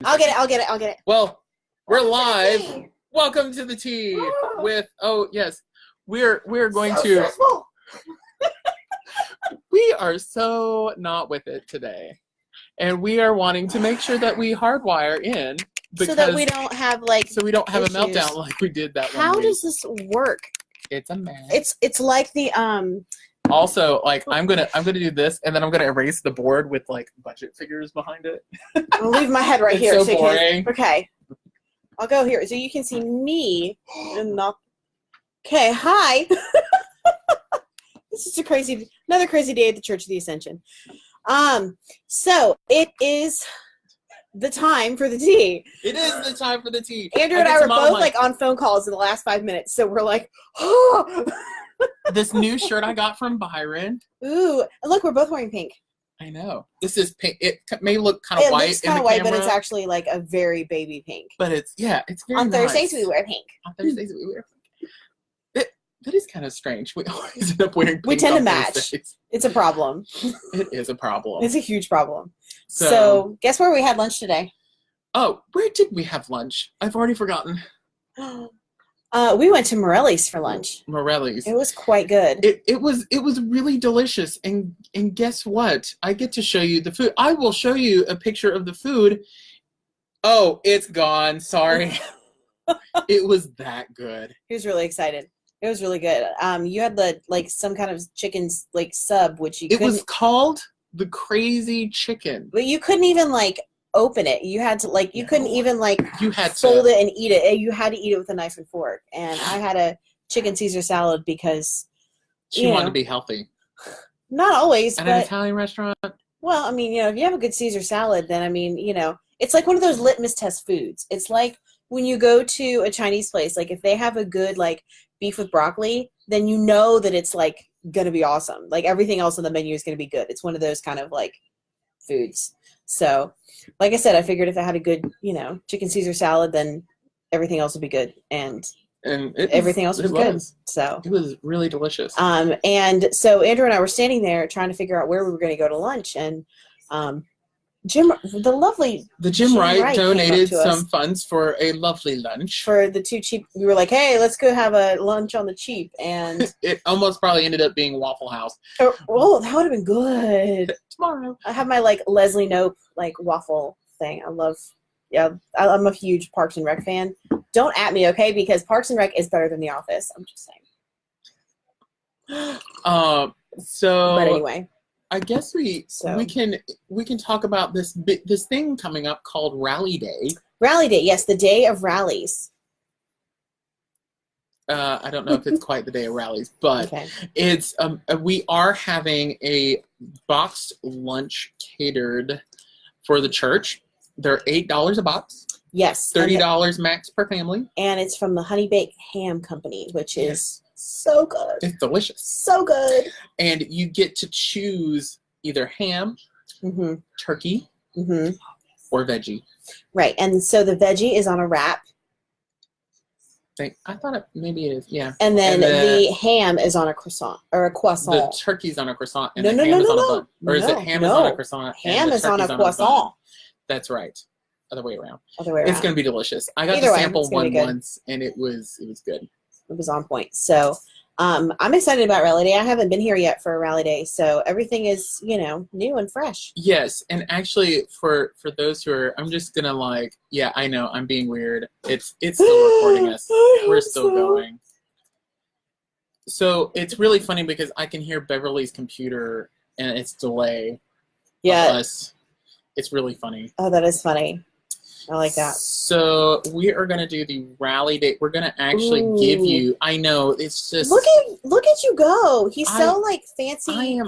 I'll get it. Well, we're live. Welcome to the tea with, yes, we're going to, we are so not with it today. And we are wanting to make sure that we hardwire in. So that we don't have So we don't have a meltdown like we did that one How week. does this work? It's a mess. It's like the, Also, like, I'm gonna do this, and then I'm gonna erase the board with like budget figures behind it. I'll leave my head right It's here. so boring. Okay, I'll go here so you can see me. And not. Okay, hi. This is another crazy day at the Church of the Ascension. So it is the time for the tea. It is the time for the tea. Andrew and I were both like on phone calls in the last 5 minutes, so we're like, oh. This new shirt I got from Byron. Ooh, and look, we're both wearing pink. I know. This is pink. It may look kind of white. It looks kind of white, but it's actually like a very baby pink. But it's very on nice. Thursdays we wear pink. On Thursdays we wear pink. That is kind of strange. We always end up wearing pink. We tend to match. Thursdays. It's a problem. It is a problem. It's a huge problem. So guess where we had lunch today? Oh, where did we have lunch? I've already forgotten. We went to Morelli's for lunch. Morelli's. It was quite good. It was really delicious. And guess what? I get to show you the food. I will show you a picture of the food. Oh, it's gone. Sorry. It was that good. He was really excited. It was really good. You had some kind of chicken sub, which you. It was called the Crazy Chicken. But you couldn't even open it. You had to you couldn't even you had fold it and eat it. You had to eat it with a knife and fork. And I had a chicken Caesar salad because she wanted to be healthy. Not always. At an Italian restaurant. Well, I mean, if you have a good Caesar salad, then I mean, it's like one of those litmus test foods. It's like when you go to a Chinese place, if they have a good beef with broccoli, then you know that it's gonna be awesome. Everything else on the menu is gonna be good. It's one of those kind of foods. So, like I said, I figured if I had a good, chicken Caesar salad, then everything else would be good, and everything else was good. So it was really delicious. And so Andrew and I were standing there trying to figure out where we were going to go to lunch, and the Jim Wright donated some funds for a lovely lunch for the two cheap. We were like, hey, let's go have a lunch on the cheap, and it almost probably ended up being Waffle House. Oh, that would have been good. Tomorrow I have my Leslie Knope waffle thing. I'm a huge Parks and Rec fan. Don't at me, okay? Because Parks and Rec is better than The Office. I'm just saying. But anyway, I guess we can talk about this thing coming up called Rally Day. Rally Day, yes, the day of rallies. I don't know if it's quite the day of rallies, but okay. It's we are having a boxed lunch catered for the church. They're $8 a box. Yes. $30 max per family. And it's from the Honey Baked Ham Company, which is so good. It's delicious. So good. And you get to choose either ham, turkey, or veggie. Right. And so the veggie is on a wrap. I thought maybe it is, yeah. And then the ham is on a croissant or a croissant. The turkey's on a croissant and no, the ham is on a bun. Or is it ham is on a croissant? Ham is on a croissant. That's right. Other way around. It's going to be delicious. I got to sample one once, and it was good. It was on point. So I'm excited about Rally Day. I haven't been here yet for a Rally Day, so everything is, new and fresh. Yes, and actually, for those who are, I'm just gonna I know I'm being weird. It's still recording us. We're still going. So it's really funny because I can hear Beverly's computer and its delay. Yeah. Us. It's really funny. Oh, that is funny. I like that. So we are going to do the Rally Day. We're going to actually give you, I know, it's just. Look at you go. He's so fancy,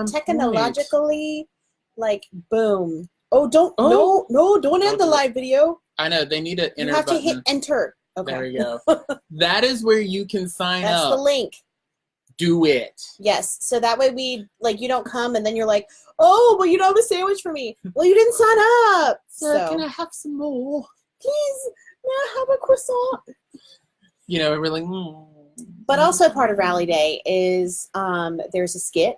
technologically, boom. Oh, don't end the live video. I know, they need to enter. You have to hit enter. Okay. There you go. That is where you can sign up. That's the link. Do it. Yes. So that way you don't come and then you're like, oh, but you don't have a sandwich for me. Well, you didn't sign up. So can I have some more? Please, may I have a croissant? We're like, But also part of Rally Day is there's a skit.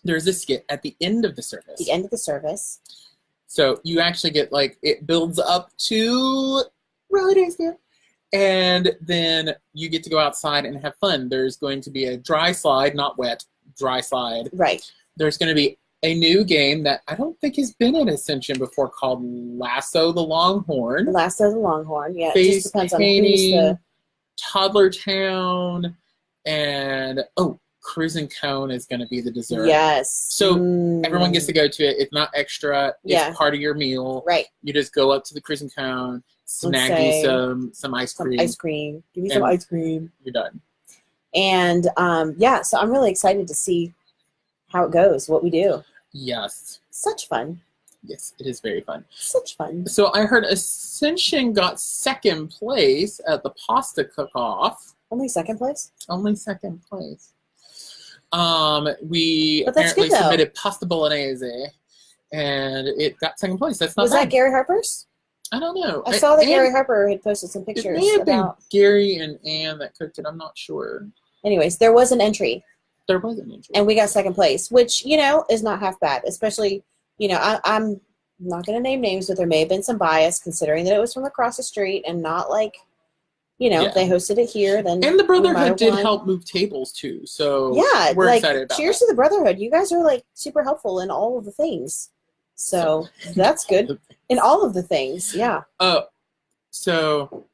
There's a skit at the end of the service. The end of the service. So you actually get like, it builds up to rally days there. And then you get to go outside and have fun. There's going to be a dry slide, not wet, dry slide. Right. There's going to be a new game that I don't think has been in Ascension before called Lasso the Longhorn. Lasso the Longhorn, yeah. Face it just depends painting, on who's Toddler Town, and Cruising Cone is going to be the dessert. Yes. So everyone gets to go to it. It's not extra. It's part of your meal. Right. You just go up to the Cruising Cone, snag you some ice cream. Some ice cream. Give me some ice cream. You're done. And so I'm really excited to see how it goes, what we do. Yes. Such fun. Yes, it is very fun. Such fun. So I heard Ascension got second place at the pasta cook-off. Only second place? Only second place. We But that's apparently good, though. submitted pasta bolognese, and it got second place. That's not Was bad. that Gary Harper's? I don't know. I saw that Gary Harper had posted some It pictures may have about. been Gary and Ann that cooked it. I'm not sure. Anyways, there was an entry, There was an entry. and we got second place, which, is not half bad. Especially, I'm not going to name names, but there may have been some bias considering that it was from across the street and not like, they hosted it here. Then And the we might Brotherhood have did won. help move tables too. So Yeah, we're like, excited about cheers that. to the Brotherhood. You guys are like super helpful in all of the things. So that's good. In all of the things, yeah. So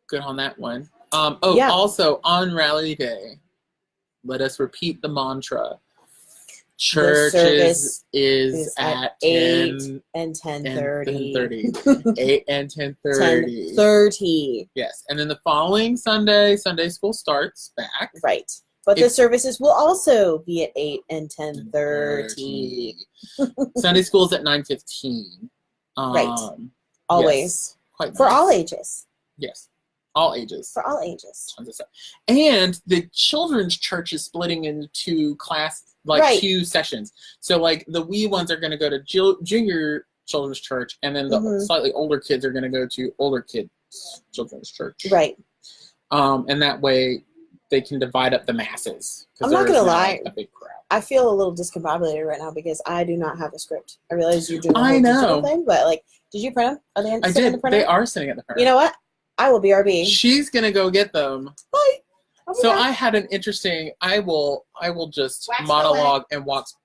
good on that one. Yeah. Also on Rally Day, let us repeat the mantra. Church is at 8 and 10:30. 10:30. 8 and 10:30. 10:30. Yes. And then the following Sunday school starts back. Right. But the services will also be at 8 and 10:30. Sunday school's at 9:15. Right. Always. Yes, quite For nice. all ages. Yes. All ages. For all ages. Tons of stuff. And the children's church is splitting into two two sessions. So like the wee ones are going to go to junior children's church, and then the slightly older kids are going to go to older kids children's church. Right. And that way they can divide up the masses. I'm not going to lie. A big crowd. I feel a little discombobulated right now because I do not have a script. I realize you're doing the whole I know. digital thing, but like, did you print them? Are they I sitting in did. the printer? They are sitting at the printer. You know what? I will BRB. She's going to go get them. Bye. I'll be So back. I had an interesting. I will just Wax monologue and wax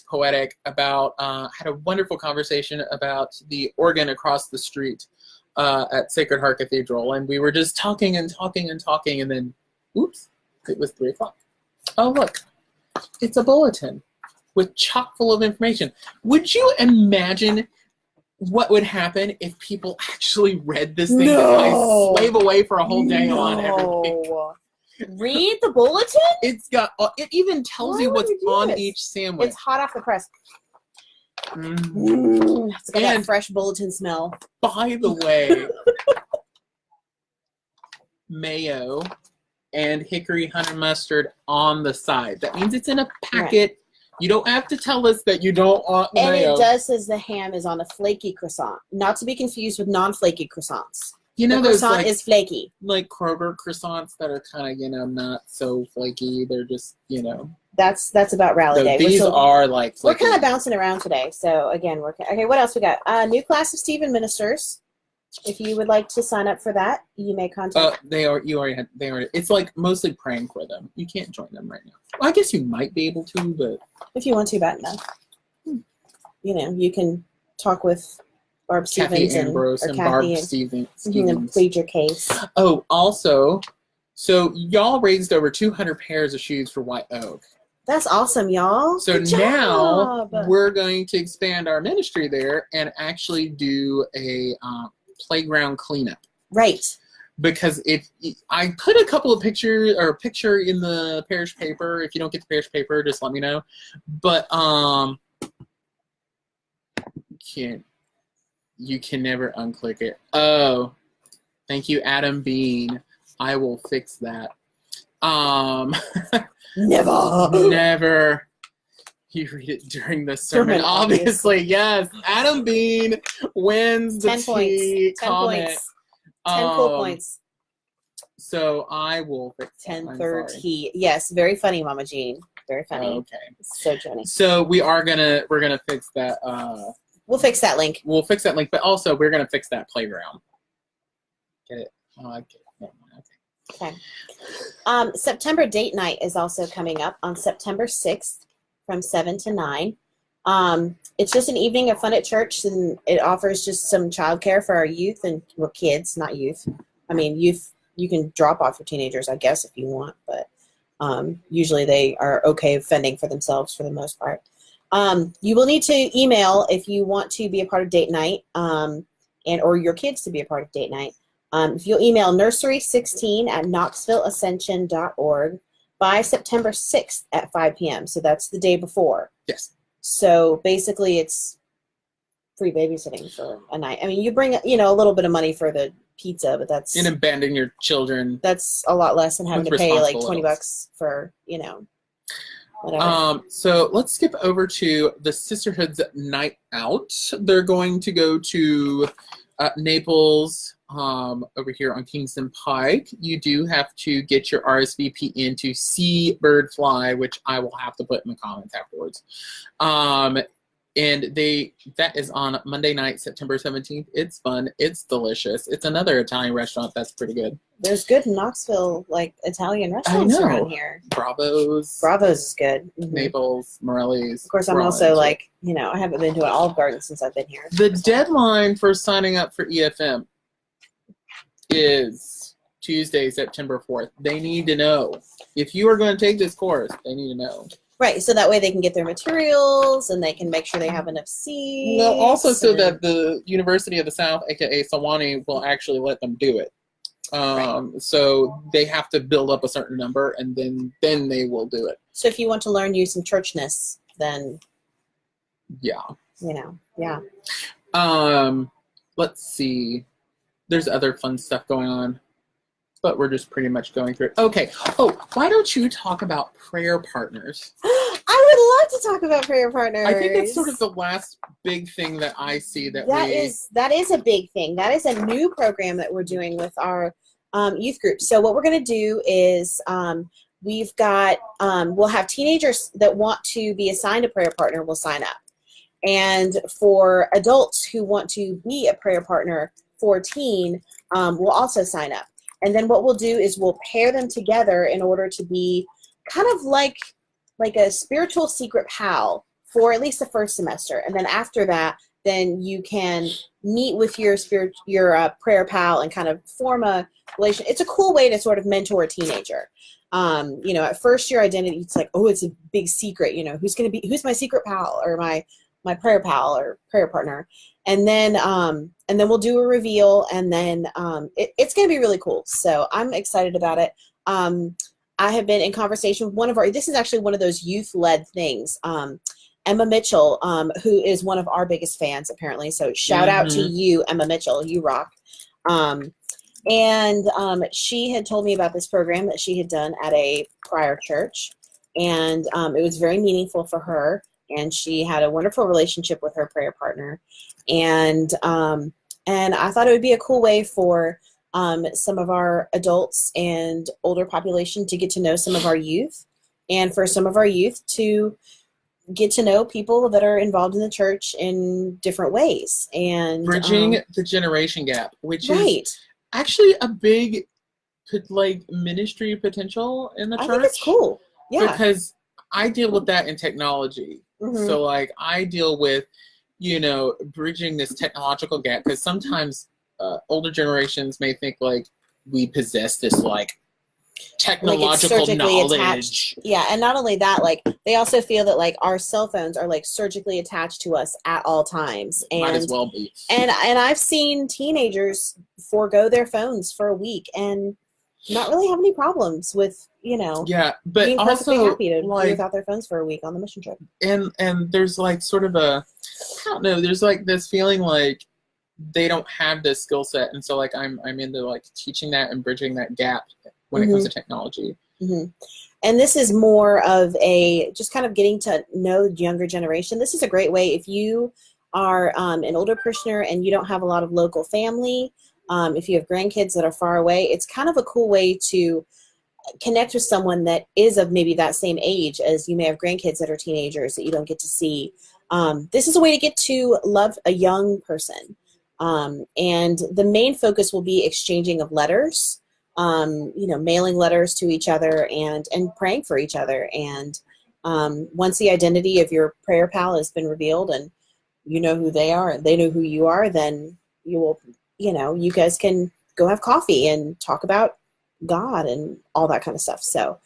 poetic about. Had a wonderful conversation about the organ across the street at Sacred Heart Cathedral, and we were just talking and talking and talking, and then, oops, it was 3:00. Oh look, it's a bulletin with chock full of information. Would you imagine what would happen if people actually read this thing that I slave away for a whole day on every week? Read the bulletin? It's got. It even tells Why you would what's you do on this? each sandwich. It's hot off the press. Mm. It's got that And- fresh bulletin smell. By the way, mayo and hickory honey mustard on the side. That means it's in a packet. You don't have to tell us that you don't want And mayo. it does says the ham is on a flaky croissant. Not to be confused with non-flaky croissants. You know the those croissant is flaky. like Kroger croissants that are kind of not so flaky. They're just That's about rally day. These are like We're flaky. kind of bouncing around today. So again, okay. What else we got? New class of Stephen ministers. If you would like to sign up for that, you may contact. They already. It's like mostly praying for them. You can't join them right now. Well, I guess you might be able to, but If you want to, bad enough. You can talk with Barb Kathy Stevens Ambrose and Kathy Barb and Stevens. plead your case. Oh, also, so y'all raised over 200 pairs of shoes for White Oak. That's awesome, y'all. So Good now job. we're going to expand our ministry there and actually do a playground cleanup. Right. Because if I put a couple of pictures or a picture in the parish paper, if you don't get the parish paper, just let me know. But you can never unclick it. Oh, thank you, Adam Bean. I will fix that. Never. You read it during the sermon, obviously. Yes, Adam Bean wins the 10 points. 10 comment. points. 10 cool points. So I will fix that. 10:30. Yes, very funny, Mama Jean. Very funny. Okay. So funny. So we're gonna fix that. We'll fix that link. We'll fix that link, but also we're gonna fix that playground. Get it? Oh, I get it. Okay. September date night is also coming up on September 6th from 7 to 9. It's just an evening of fun at church, and it offers just some childcare for our youth and kids, not youth. I mean, youth, you can drop off your teenagers, I guess, if you want, but usually they are okay fending for themselves for the most part. You will need to email if you want to be a part of date night, or your kids to be a part of date night. If you'll email nursery16@knoxvilleascension.org by September 6th at 5 p.m. So that's the day before. Yes. So basically it's free babysitting for a night. I mean, you bring, a little bit of money for the pizza, but that's... And abandon your children. That's a lot less than having to pay like $20 for, whatever. So let's skip over to the Sisterhood's Night Out. They're going to go to Naples, over here on Kingston Pike. You do have to get your RSVP in to see Bird Fly, which I will have to put in the comments afterwards. And that is on Monday night, September 17th. It's fun. It's delicious. It's another Italian restaurant that's pretty good. There's good Knoxville, Italian restaurants around here. Bravo's is good. Mm-hmm. Naples, Morelli's. Of course, I'm also I haven't been to an Olive Garden since I've been here. The deadline for signing up for EFM is Tuesday, September 4th. They need to know. If you are going to take this course, they need to know. Right, so that way they can get their materials and they can make sure they have enough seats. Well, also so that the University of the South, aka Sewanee, will actually let them do it. Right. So they have to build up a certain number, and then they will do it. So if you want to learn you some churchness, then yeah. Yeah. Let's see. There's other fun stuff going on, but we're just pretty much going through it. Okay. Oh, why don't you talk about prayer partners? I would love to talk about prayer partners. I think that's sort of the last big thing that I see that is a big thing. That is a new program that we're doing with our youth group. So what we're going to do is we'll have teenagers that want to be assigned a prayer partner will sign up. And for adults who want to be a prayer partner for teen, will also sign up. And then what we'll do is we'll pair them together in order to be kind of like a spiritual secret pal for at least the first semester. And then after that, then you can meet with your prayer pal and kind of form a relation. It's a cool way to sort of mentor a teenager. At first your identity, it's like, oh, it's a big secret. Who's my secret pal or my prayer pal or prayer partner. And then we'll do a reveal, and then it's going to be really cool. So I'm excited about it. I have been in conversation with this is actually one of those youth-led things. Emma Mitchell, who is one of our biggest fans, apparently. So shout out to you, Emma Mitchell. You rock. And she had told me about this program that she had done at a prior church. And it was very meaningful for her. And she had a wonderful relationship with her prayer partner. And I thought it would be a cool way for some of our adults and older population to get to know some of our youth, and for some of our youth to get to know people that are involved in the church in different ways. And bridging the generation gap, which is actually a big ministry potential in the church. I think it's cool. Yeah. Because I deal with that in technology. Mm-hmm. So I deal with, bridging this technological gap, because sometimes older generations may think we possess this technological knowledge. Attached. Yeah, and not only that, they also feel that our cell phones are surgically attached to us at all times. And might as well be. And I've seen teenagers forego their phones for a week and not really have any problems with but being perfectly also happy to be without their phones for a week on the mission trip. And there's sort of there's this feeling they don't have this skill set, and so I'm into teaching that and bridging that gap when it comes to technology. Mm-hmm. And this is more of a just kind of getting to know the younger generation. This is a great way if you are an older parishioner and you don't have a lot of local family. If you have grandkids that are far away, it's kind of a cool way to connect with someone that is of maybe that same age, as you may have grandkids that are teenagers that you don't get to see. This is a way to get to love a young person. And the main focus will be exchanging of letters, mailing letters to each other and praying for each other. And once the identity of your prayer pal has been revealed and you know who they are and they know who you are, then you will, you guys can go have coffee and talk about God and all that kind of stuff. So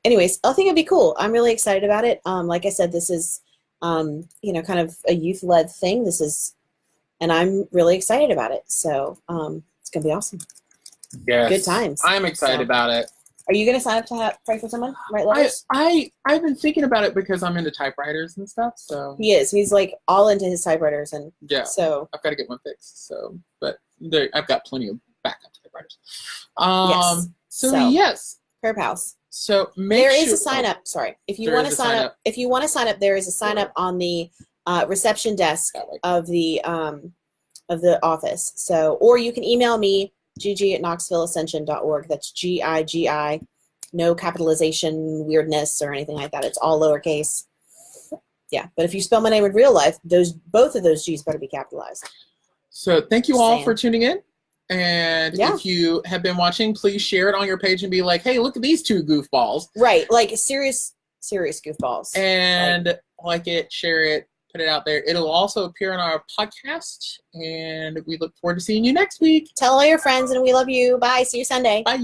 anyways, I think it'd be cool. I'm really excited about it. Like I said, this is, kind of a youth-led thing. And I'm really excited about it. So it's going to be awesome. Yes. Good times. I'm excited about it. Are you going to sign up to pray for someone? Write letters? I've been thinking about it because I'm into typewriters and stuff. So He is. He's like all into his typewriters. And yeah. So I've got to get one fixed. So, but I've got plenty of backup typewriters. Yes. So yes. Prayer pals. So there is a sign up. Sorry. If you want to sign up, there is a sign up on the reception desk of the office. So, or you can email me, GiGi at KnoxvilleAscension.org. That's GiGi. No capitalization weirdness or anything like that. It's all lowercase. Yeah, but if you spell my name in real life, both of those G's better be capitalized. So thank you all for tuning in. And yeah. If you have been watching, please share it on your page and be like, hey, look at these two goofballs. Right, like serious goofballs. And like it, share it, put it out there. It'll also appear on our podcast. And we look forward to seeing you next week. Tell all your friends and we love you. Bye. See you Sunday. Bye.